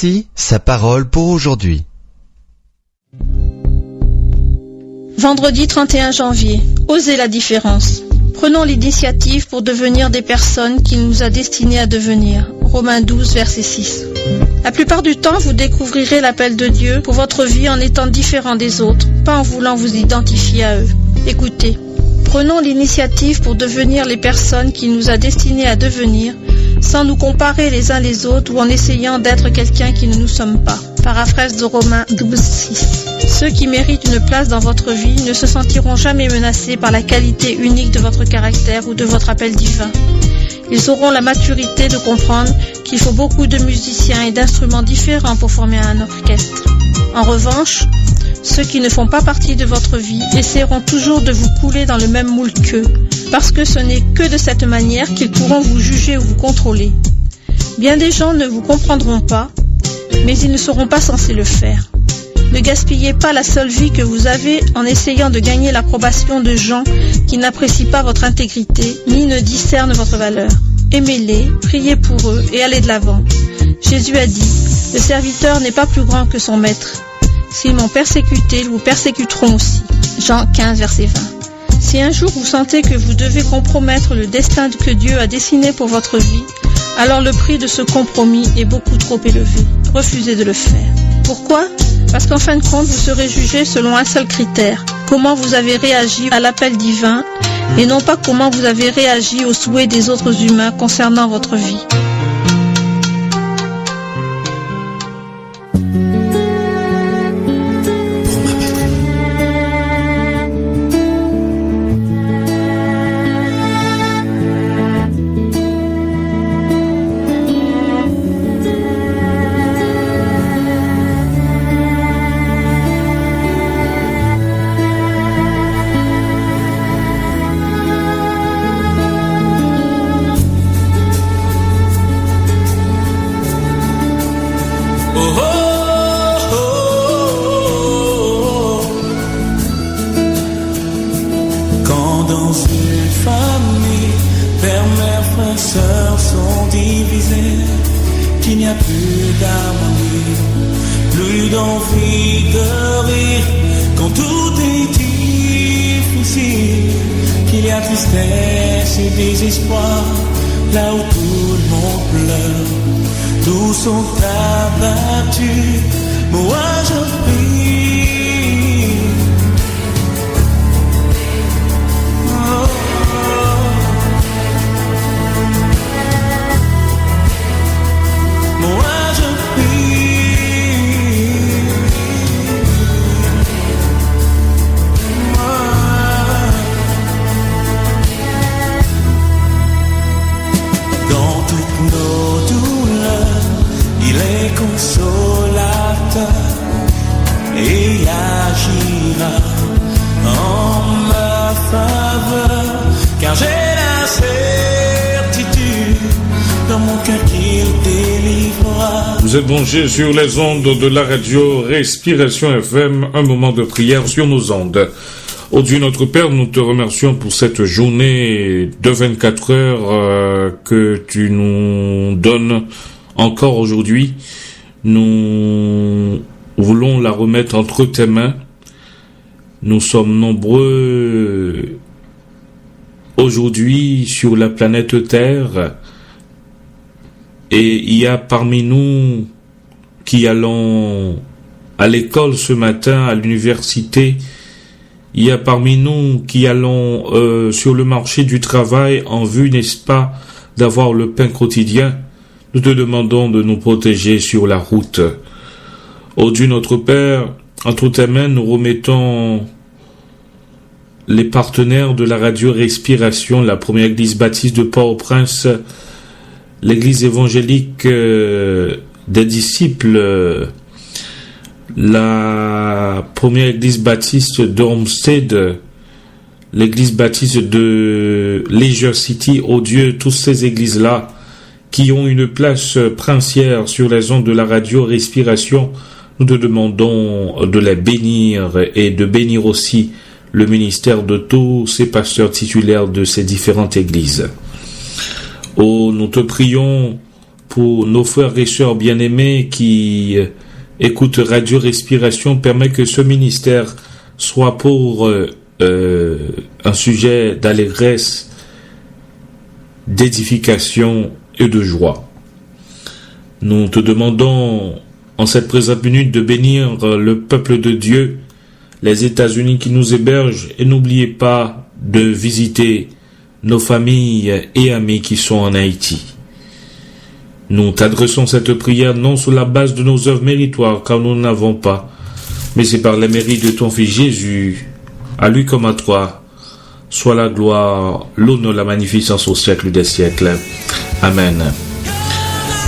Voici sa parole pour aujourd'hui. Vendredi 31 janvier. Osez la différence. Prenons l'initiative pour devenir des personnes qu'il nous a destinées à devenir. Romains 12, verset 6. La plupart du temps, vous découvrirez l'appel de Dieu pour votre vie en étant différent des autres, pas en voulant vous identifier à eux. Écoutez, prenons l'initiative pour devenir les personnes qu'il nous a destinées à devenir, sans nous comparer les uns les autres ou en essayant d'être quelqu'un qui ne nous sommes pas. Paraphrase de Romains 12, 6. Ceux qui méritent une place dans votre vie ne se sentiront jamais menacés par la qualité unique de votre caractère ou de votre appel divin. Ils auront la maturité de comprendre qu'il faut beaucoup de musiciens et d'instruments différents pour former un orchestre. En revanche, ceux qui ne font pas partie de votre vie essaieront toujours de vous couler dans le même moule qu'eux, parce que ce n'est que de cette manière qu'ils pourront vous juger ou vous contrôler. Bien des gens ne vous comprendront pas, mais ils ne seront pas censés le faire. Ne gaspillez pas la seule vie que vous avez en essayant de gagner l'approbation de gens qui n'apprécient pas votre intégrité ni ne discernent votre valeur. Aimez-les, priez pour eux et allez de l'avant. Jésus a dit, le serviteur n'est pas plus grand que son maître. S'ils m'ont persécuté, ils vous persécuteront aussi. Jean 15, verset 20. Si un jour vous sentez que vous devez compromettre le destin que Dieu a dessiné pour votre vie, alors le prix de ce compromis est beaucoup trop élevé. Refusez de le faire. Pourquoi ? Parce qu'en fin de compte, vous serez jugé selon un seul critère. Comment vous avez réagi à l'appel divin et non pas comment vous avez réagi aux souhaits des autres humains concernant votre vie. Vous êtes branchés sur les ondes de la radio Respiration FM, un moment de prière sur nos ondes. Ô Dieu notre Père, nous te remercions pour cette journée de 24 heures que tu nous donnes encore aujourd'hui. Nous voulons la remettre entre tes mains. Nous sommes nombreux aujourd'hui sur la planète Terre. Et il y a parmi nous qui allons à l'école ce matin, à l'université. Il y a parmi nous qui allons sur le marché du travail en vue, n'est-ce pas, d'avoir le pain quotidien. Nous te demandons de nous protéger sur la route. Ô Dieu notre Père, entre tes mains, nous remettons les partenaires de la radio Respiration, la première église baptiste de Port-au-Prince, l'église évangélique des disciples, la première église baptiste d'Olmsted, l'église baptiste de Leisure City, oh Dieu, toutes ces églises-là qui ont une place princière sur les ondes de la radio Respiration, nous te demandons de les bénir et de bénir aussi le ministère de tous ces pasteurs titulaires de ces différentes églises. Oh, nous te prions pour nos frères et sœurs bien-aimés qui écoutent Radio Respiration, permet que ce ministère soit pour un sujet d'allégresse, d'édification et de joie. Nous te demandons en cette présente minute de bénir le peuple de Dieu, les États-Unis qui nous hébergent, et n'oubliez pas de visiter nos familles et amis qui sont en Haïti. Nous t'adressons cette prière non sur la base de nos œuvres méritoires, car nous n'avons pas, mais c'est par les mérites de ton Fils Jésus, à lui comme à toi, soit la gloire, l'honneur, la magnificence au siècle des siècles. Amen.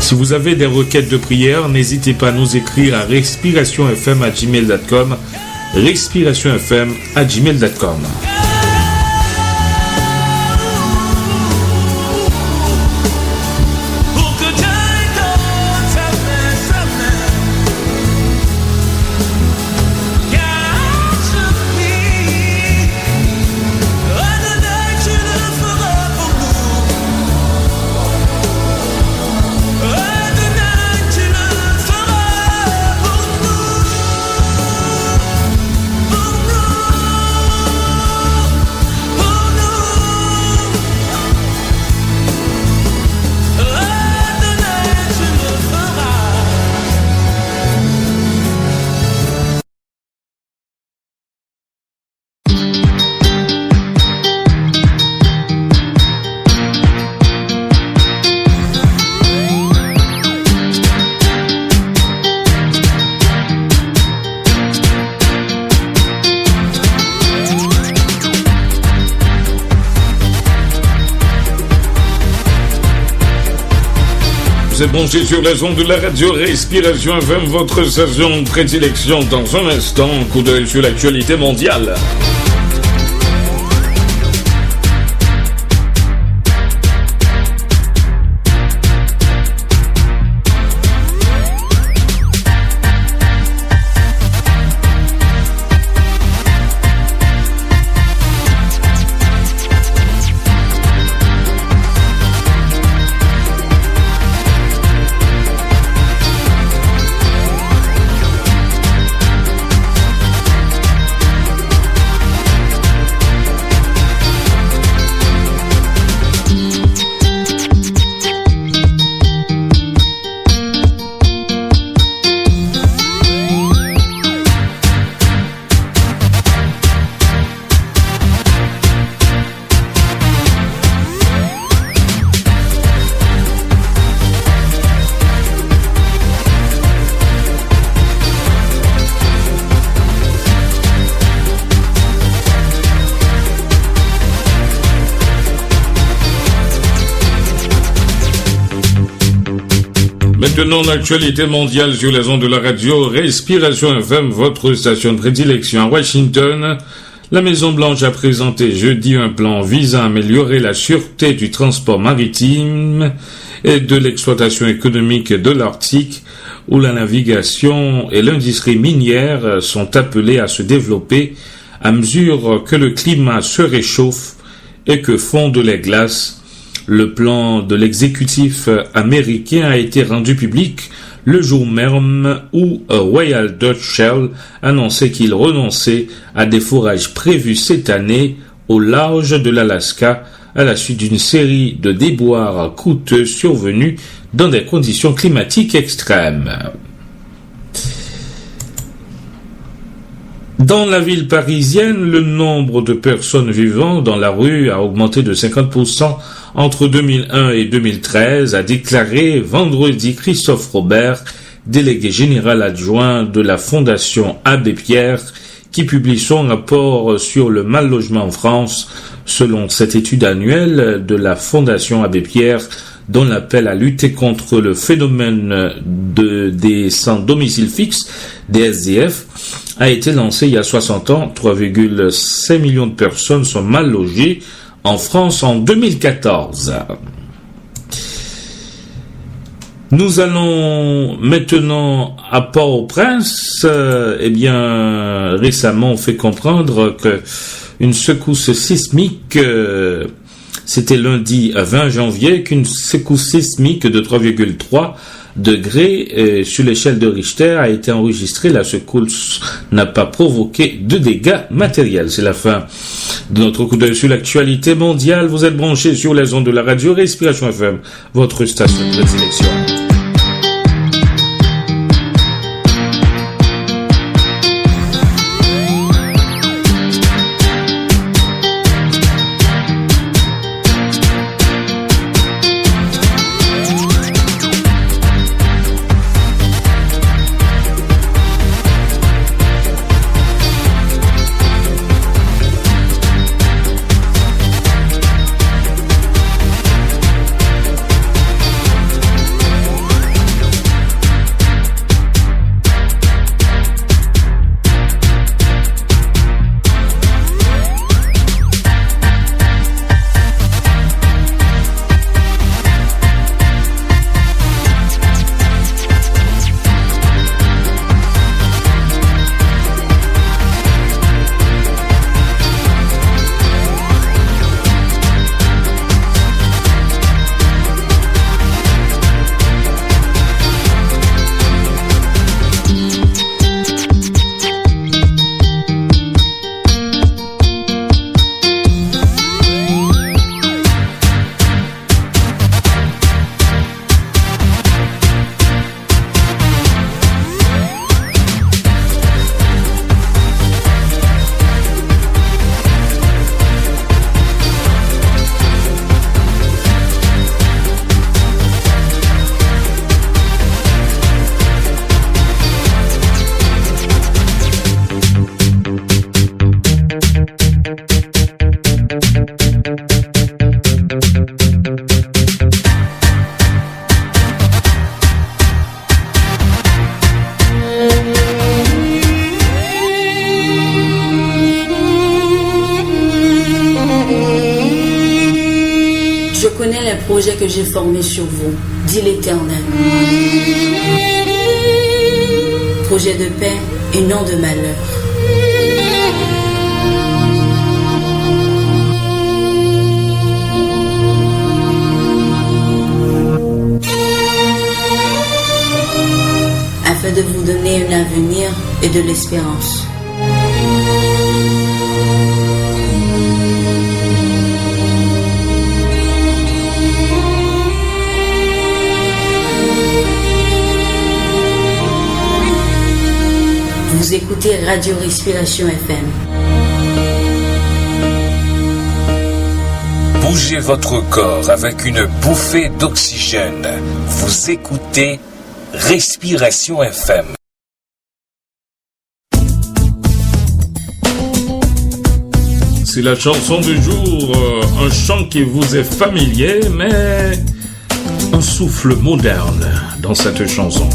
Si vous avez des requêtes de prière, n'hésitez pas à nous écrire à respirationfm@gmail.com, respirationfm@gmail.com. C'est branché sur les ondes de la radio Respiration FM, votre station de prédilection. Dans un instant, coup d'œil sur l'actualité mondiale. Maintenant, l'actualité mondiale sur les ondes de la radio Respiration FM, votre station de prédilection à Washington. La Maison-Blanche a présenté jeudi un plan visant à améliorer la sûreté du transport maritime et de l'exploitation économique de l'Arctique, où la navigation et l'industrie minière sont appelées à se développer à mesure que le climat se réchauffe et que fondent les glaces. Le plan de l'exécutif américain a été rendu public le jour même où Royal Dutch Shell annonçait qu'il renonçait à des forages prévus cette année au large de l'Alaska à la suite d'une série de déboires coûteux survenus dans des conditions climatiques extrêmes. Dans la ville parisienne, le nombre de personnes vivant dans la rue a augmenté de 50% entre 2001 et 2013, a déclaré vendredi Christophe Robert, délégué général adjoint de la Fondation Abbé Pierre, qui publie son rapport sur le mal logement en France. Selon cette étude annuelle de la Fondation Abbé Pierre, dont l'appel à lutter contre le phénomène des sans domicile fixe, des SDF, a été lancé il y a 60 ans. 3,5 millions de personnes sont mal logées en France en 2014. Nous allons maintenant à Port-au-Prince. Récemment, on fait comprendre que une secousse sismique C'était lundi 20 janvier qu'une secousse sismique de 3,3 degrés sur l'échelle de Richter a été enregistrée. La secousse n'a pas provoqué de dégâts matériels. C'est la fin de notre coup d'œil sur l'actualité mondiale. Vous êtes branchés sur les ondes de la radio Respiration FM, votre station de prédilection. Projet que j'ai formé sur vous, dit l'Éternel. Projet de paix et non de malheur. Afin de vous donner un avenir et de l'espérance. Vous écoutez Radio Respiration FM. Bougez votre corps avec une bouffée d'oxygène. Vous écoutez Respiration FM. C'est la chanson du jour, un chant qui vous est familier, mais un souffle moderne dans cette chanson.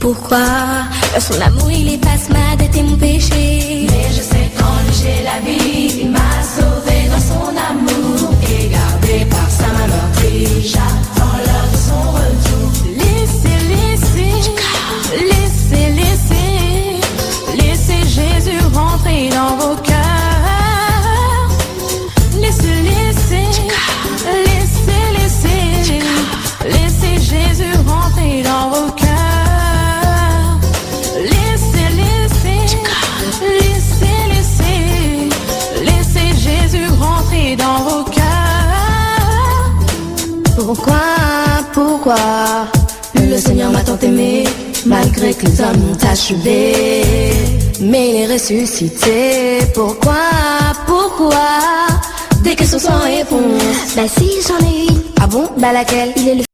Pourquoi son amour il efface ma dette et mon péché. Mais je sais qu'en lui j'ai la vie. Il m'a sauvé dans son amour et gardé par sa main meurtrie. J'attends l'heure de son retour. Laissez Jésus rentrer dans vos cœurs. Laissez Jésus rentrer dans vos cœurs. Dans vos cœurs. Pourquoi le Seigneur m'a tant aimé, malgré que les hommes m'ont achevé, mais il est ressuscité. Pourquoi des questions sans réponse. Bah si j'en ai une. Ah bon? Bah laquelle? Il est le